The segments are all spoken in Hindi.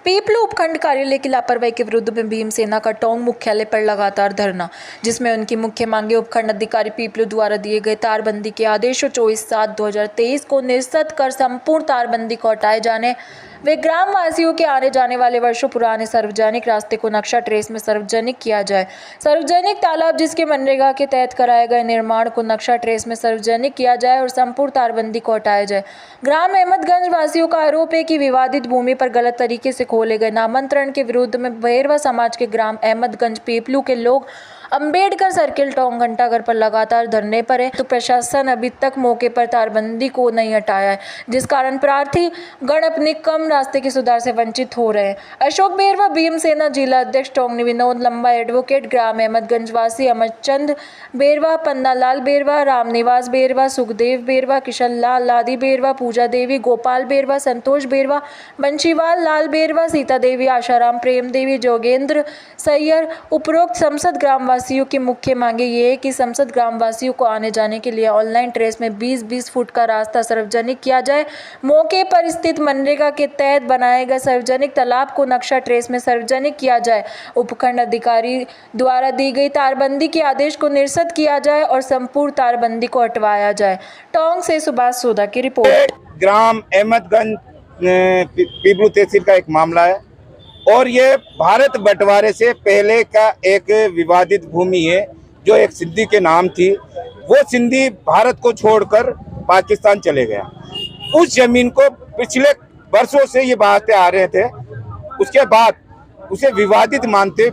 पीपलू उपखंड कार्यालय की लापरवाही के विरुद्ध में भीमसेना का टोंक मुख्यालय पर लगातार धरना, जिसमें उनकी मुख्य मांगे उपखंड अधिकारी पीपलू द्वारा दिए गए तारबंदी के आदेशों 24/7/2023 को निरस्त कर संपूर्ण तारबंदी को हटाए जाने वे ग्रामवासियों के आने जाने वाले वर्षों पुराने सार्वजनिक रास्ते को नक्शा ट्रेस में सार्वजनिक किया जाए। सार्वजनिक तालाब जिसके मनरेगा के तहत कराए गए निर्माण को नक्शा ट्रेस में सार्वजनिक किया जाए और संपूर्ण तारबंदी को हटाया जाए। ग्राम अहमदगंज वासियों का आरोप है कि विवादित भूमि पर गलत तरीके से खोले गए नामांतरण के विरुद्ध में भैरवा समाज के ग्राम अहमदगंज पीपलू के लोग अंबेडकर सर्किल टोंक घंटाघर पर लगातार धरने पर है, तो प्रशासन अभी तक मौके पर तारबंदी को नहीं हटाया है, जिस कारण प्रार्थी गण अपने कम रास्ते के सुधार से वंचित हो रहे हैं। अशोक बेरवा भीमसेना जिला अध्यक्ष टोंक विनोद लंबा, एडवोकेट ग्राम अहमदगंज वासी अमरचंद बेरवा, पन्ना लाल बेरवा, रामनिवास बेरवा, सुखदेव बेरवा, किशन लाल लादी बेरवा, पूजा देवी, गोपाल बेरवा, संतोष बेरवा, बंशीवाल लाल बेरवा, सीता देवी, आशाराम प्रेम देवी, जोगेंद्र सैयर उपरोक्त संसद ग्रामवासियों की मुख्य मांगे ये है कि संसद ग्रामवासियों को आने जाने के लिए ऑनलाइन ट्रेस में 20-20 फुट का रास्ता सार्वजनिक किया जाए। मौके पर स्थित मनरेगा के तहत बनाए गए सार्वजनिक तालाब को नक्शा ट्रेस में सार्वजनिक किया जाए। उपखंड अधिकारी द्वारा दी गई तारबंदी के आदेश को निरस्त किया जाए और संपूर्ण तारबंदी को हटवाया जाए। टोंक से सुभाष सोदा की रिपोर्ट। ग्राम अहमदगंज पीपलू तहसील का एक मामला है और ये भारत बंटवारे से पहले का एक विवादित भूमि है जो एक सिंधी के नाम थी। वो सिंधी भारत को छोड़कर पाकिस्तान चले गया। उस जमीन को पिछले वर्षों से ये बातें आ रहे थे। उसके बाद उसे विवादित मानते हुए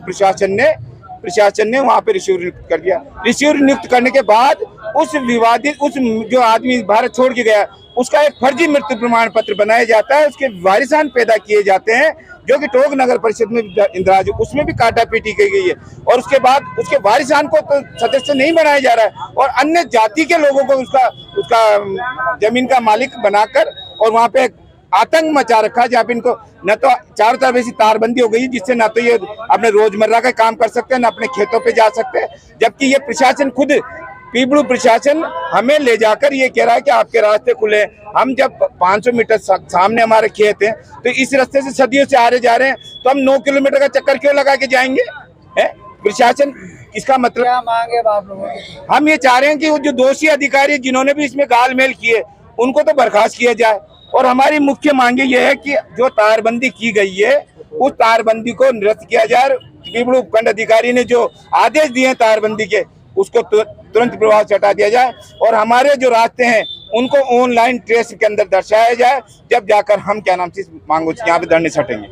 प्रशासन ने वहाँ पे रिसीवर नियुक्त कर दिया। रिसीवर नियुक्त करने के बाद उस जो आदमी भारत छोड़ के गया उसका एक फर्जी मृत्यु प्रमाण पत्र बनाया जाता है। उसके वारिसान पैदा किए जाते हैं जो कि टोंक नगर परिषद में इंदिराज, उसमें भी काटा पीटी की गई है और उसके बाद उसके वारिसान को तो सदस्य नहीं बनाया जा रहा है और अन्य जाति के लोगों को उसका जमीन का मालिक बनाकर और वहाँ पे आतंक मचा रखा है, जहाँ पे इनको न तो चारों तरफ ऐसी तारबंदी हो गई जिससे ना तो ये अपने रोजमर्रा का काम कर सकते हैं, न अपने खेतों पे जा सकते हैं। जबकि ये प्रशासन खुद पीपलू प्रशासन हमें ले जाकर ये कह रहा है कि आपके रास्ते खुले। हम जब 500 मीटर सामने हमारे खेत हैं तो इस रास्ते से सदियों से आ रहे जा रहे हैं, तो हम 9 किलोमीटर का चक्कर क्यों लगा के जाएंगे? प्रशासन इसका मतलब क्या मांगे आप लोगों की? हम ये चाह रहे हैं कि वो जो दोषी अधिकारी जिन्होंने भी इसमें गालमेल किए उनको तो बर्खास्त किया जाए। और हमारी मुख्य मांगे ये है कि जो तारबंदी की गई है उस तारबंदी को निरस्त किया जाए। पीपलू उपखंड अधिकारी ने जो आदेश दिए हैं तारबंदी के उसको तुरंत प्रभाव से हटा दिया जाए और हमारे जो रास्ते हैं उनको ऑनलाइन ट्रेस के अंदर दर्शाया जाए, जब जाकर हम क्या नाम से मांगो यहाँ पे धरने सटेंगे।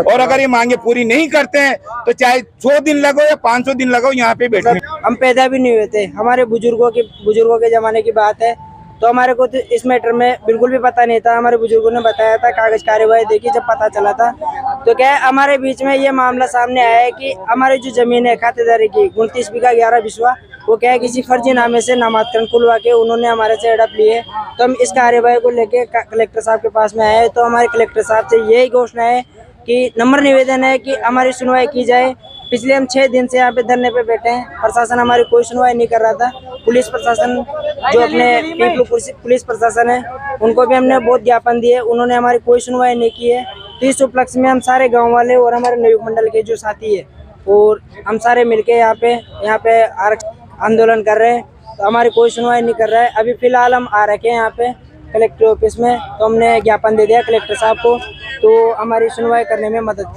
और अगर ये मांगे पूरी नहीं करते हैं तो चाहे 100 दिन लगो या 500 दिन लगो यहाँ पे बैठे। हम पैदा भी नहीं हुए थे, हमारे बुजुर्गों के जमाने की बात है, तो हमारे को तो इस मैटर में बिल्कुल भी पता नहीं था। हमारे बुजुर्गों ने बताया था, कागज कार्यवाही देखी, जब पता चला था तो क्या है हमारे बीच में ये मामला सामने आया है कि हमारी जो जमीन है खातेदारी की 29 बीघा 11 बिस्वा, वो क्या है किसी फर्जी नामे से नामांकन खुलवा के उन्होंने हमारे से हड़प लिए। तो हम इस कार्यवाही को लेके कलेक्टर साहब के पास में आए, तो हमारे कलेक्टर साहब से यही घोषणा है कि नम्र निवेदन है कि हमारी सुनवाई की जाए। पिछले हम 6 दिन से यहाँ पे धरने पे बैठे हैं, प्रशासन हमारी कोई सुनवाई नहीं कर रहा था। पुलिस प्रशासन जो अपने पीपलू पुलिस प्रशासन है उनको भी हमने बहुत ज्ञापन दिए, उन्होंने हमारी कोई सुनवाई नहीं की है। तो इस उपलक्ष्य में हम सारे गांव वाले और हमारे नयुग मंडल के जो साथी है और हम सारे मिलके यहाँ पे आंदोलन कर रहे हैं, तो हमारी कोई सुनवाई नहीं कर रहा है। अभी फिलहाल हम आ रखे हैं यहाँ पे कलेक्टर ऑफिस में, तो हमने ज्ञापन दे दिया कलेक्टर साहब को, तो हमारी सुनवाई करने में मदद करें।